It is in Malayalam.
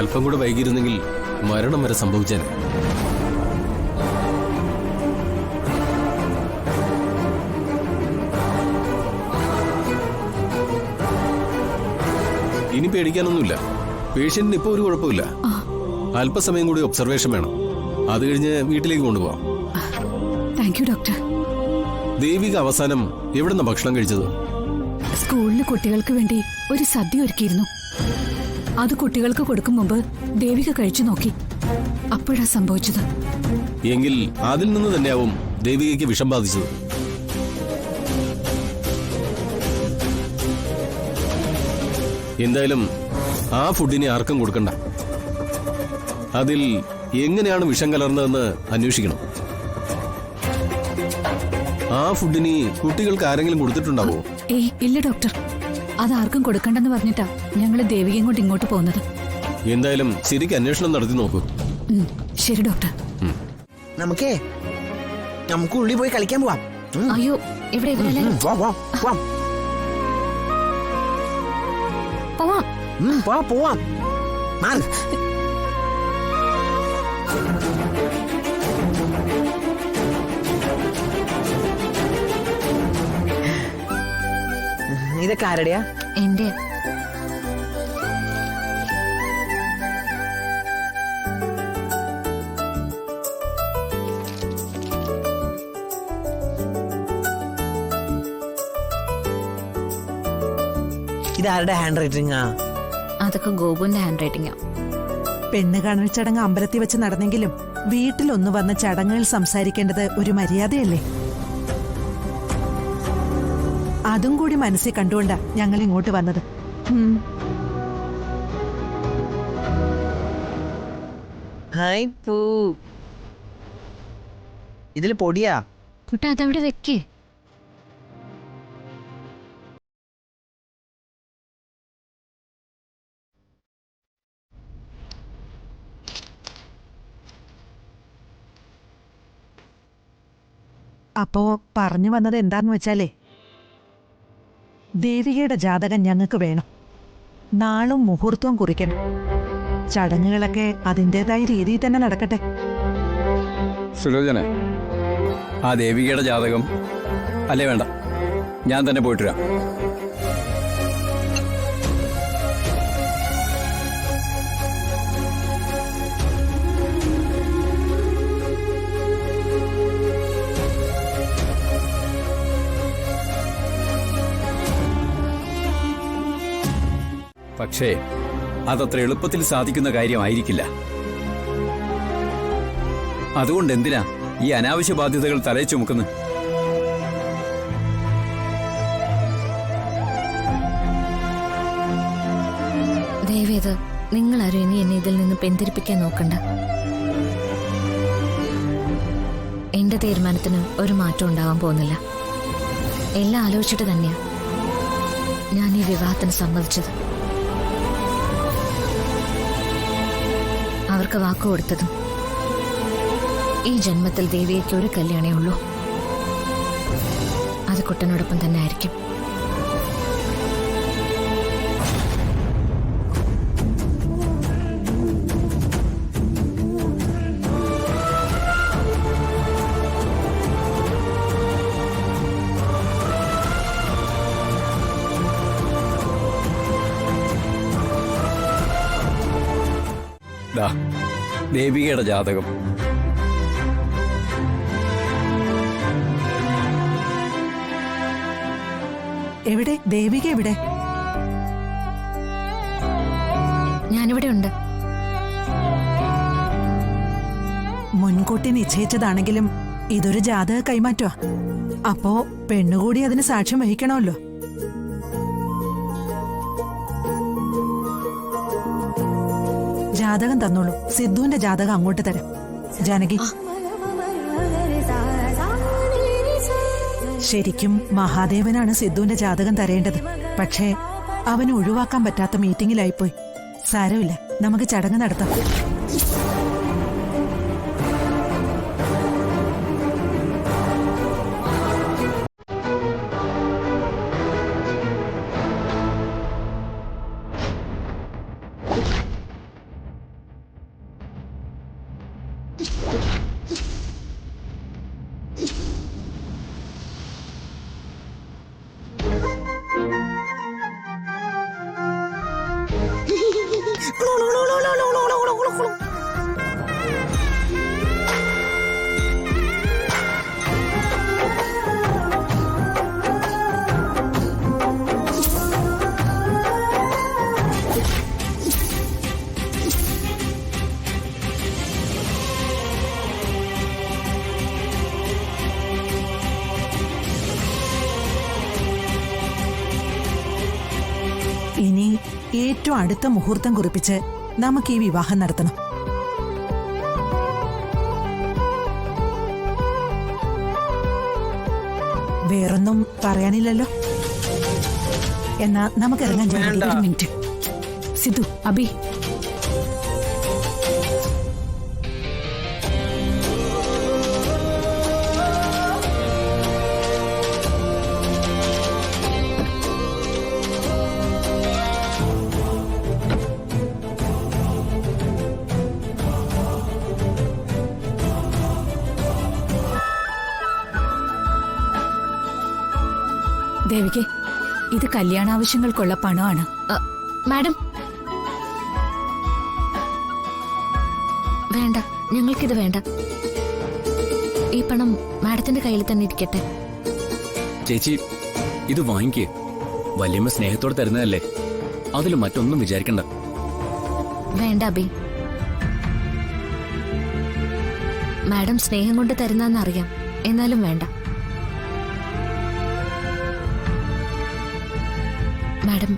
അല്പം കൂടെ വൈകിയിരുന്നെങ്കിൽ മരണം വരെ സംഭവിച്ചേനെ. ഇനി പേടിക്കാനൊന്നുമില്ല. പേഷ്യന്റിന് ഇപ്പൊ ഒരു കുഴപ്പമില്ല. അല്പസമയം കൂടി ഒബ്സർവേഷൻ വേണം. അത് കഴിഞ്ഞ് വീട്ടിലേക്ക് കൊണ്ടുപോവാം. Thank you doctor. ദേവിക അവസാനം എവിടുന്ന ഭക്ഷണം കഴിച്ചത്? സ്കൂളിന് കുട്ടികൾക്ക് വേണ്ടി ഒരു സദ്യ ഒരുക്കിയിരുന്നു. അത് കുട്ടികൾക്ക് കൊടുക്കും മുമ്പ് ദേവിക കഴിച്ചു നോക്കി. അപ്പോഴാ സംഭവിച്ചത്. എങ്കിൽ അതിൽ നിന്ന് തന്നെയാവും ദേവികയ്ക്ക് വിഷം ബാധിച്ചത്. എന്തായാലും ആ ഫുഡിനെ ആർക്കും കൊടുക്കണ്ട. അതിൽ എങ്ങനെയാണ് വിഷം കലർന്നതെന്ന് അന്വേഷിക്കണം. ആ ഫുഡിന് കുട്ടികൾക്ക് ആരെങ്കിലും കൊടുത്തിട്ടുണ്ടാവോ? ഏയ് ഇല്ല ഡോക്ടർ, അത് ആർക്കും കൊടുക്കണ്ടെന്ന് പറഞ്ഞിട്ടാ ഞങ്ങള് ദേവികയും കൊണ്ട് ഇങ്ങോട്ട് പോകുന്നത്. എന്തായാലും ശരിക്കും അന്വേഷണം നടത്തി നോക്കൂ. ശരി ഡോക്ടർ. നമുക്ക് ഉള്ളി പോയി കളിക്കാൻ പോവാം. അയ്യോ ഇവിടെ പോവാം. ഇതൊക്കെ ആരുടെയാ? എന്റെ. ഇതാരുടെ ഹാൻഡ് റൈറ്റിംഗാ? അതൊക്കെ ഗോപുവിന്റെ ഹാൻഡ് റൈറ്റിംഗാ. പെണ്ണ് കാണൽ ചടങ്ങ് അമ്പലത്തിൽ വെച്ച് നടന്നെങ്കിലും വീട്ടിലൊന്നു വന്ന ചടങ്ങുകൾ സംസാരിക്കേണ്ടത് ഒരു മര്യാദയല്ലേ? അതും കൂടി മനസ്സിൽ കണ്ടുകൊണ്ടാ ഞങ്ങൾ ഇങ്ങോട്ട് വന്നത്. ഹായ് പൂ. ഇതില് പൊടിയാ. കുട്ടാ അതവിടെ വെക്കേ. അപ്പോ പറഞ്ഞു വന്നത് എന്താന്ന് വെച്ചാലേ, ദേവികയുടെ ജാതകം ഞങ്ങൾക്ക് വേണം. നാളും മുഹൂർത്തവും കുറിക്കണം. ചടങ്ങുകളൊക്കെ അതിൻ്റെതായ രീതിയിൽ തന്നെ നടക്കട്ടെ. സുലോചന, ആ ദേവികയുടെ ജാതകം അല്ലേ വേണ്ട, ഞാൻ തന്നെ പോയിട്ട് വരാം. പക്ഷേ അതത്ര എളുപ്പത്തിൽ സാധിക്കുന്ന കാര്യമായിരിക്കില്ല. അതുകൊണ്ട് എന്തിനാ ഈ അനാവശ്യ ബാധ്യതകൾ തലയിൽ ചുമക്കുന്നത്? ദയവേത് നിങ്ങളാരും ഇനി എന്നെ ഇതിൽ നിന്ന് പിന്തിരിപ്പിക്കാൻ നോക്കണ്ട. എന്റെ തീരുമാനത്തിന് ഒരു മാറ്റം ഉണ്ടാവാൻ പോകുന്നില്ല. എല്ലാം ആലോചിച്ചിട്ട് തന്നെയാ ഞാൻ ഈ വിവാഹത്തിന് സമ്മതിച്ചത്. അവർക്ക് വാക്കു കൊടുത്തതും ഈ ജന്മത്തിൽ ദേവിയയ്ക്ക് ഒരു കല്യാണേ ഉള്ളൂ. അത് കുട്ടനോടൊപ്പം തന്നെ ആയിരിക്കും. ദേവികയുടെ ജാതകം. എവിടെ ദേവിക? എവിടെ? ഞാനിവിടെ ഉണ്ട്. മുൻകൂട്ടി നിശ്ചയിച്ചതാണെങ്കിലും ഇതൊരു ജാതക കൈമാറ്റമാ. അപ്പോ പെണ്ണുകൂടി അതിന് സാക്ഷ്യം വഹിക്കണമല്ലോ. ജാതകം തന്നോളൂ. സിദ്ധുവിന്റെ ജാതകം അങ്ങോട്ട് തരാം. ജാനകി, ശരിക്കും മഹാദേവനാണ് സിദ്ധുവിന്റെ ജാതകം തരേണ്ടത്. പക്ഷേ അവന് ഒഴിവാക്കാൻ പറ്റാത്ത മീറ്റിംഗിലായിപ്പോയി. സാരമില്ല, നമുക്ക് ചടങ്ങ് നടത്താം. ഏറ്റവും അടുത്ത മുഹൂർത്തം കുറിപ്പിച്ച് നമുക്ക് ഈ വിവാഹം നടത്തണം. വേറൊന്നും പറയാനില്ലല്ലോ. എന്നാ നമുക്ക് ഇറങ്ങാൻ ജാനകി. ഒരു മിനിറ്റ്. സിദ്ധു, അബി, ദേവികെ, ഇത് കല്യാണാവശ്യങ്ങൾക്കുള്ള പണമാണ്. മാഡം വേണ്ട, ഞങ്ങൾക്കിത് വേണ്ട. ഈ പണം മാഡത്തിന്റെ കയ്യിൽ തന്നെ ഇരിക്കട്ടെ. ചേച്ചി ഇത് വാങ്ങിക്കേ. വല്യമ്മ സ്നേഹത്തോടെ തരുന്നതല്ലേ, അതിൽ മറ്റൊന്നും വിചാരിക്കണ്ട. വേണ്ട അബി, മാഡം സ്നേഹം കൊണ്ട് തരുന്നറിയാം, എന്നാലും വേണ്ട. മാഡം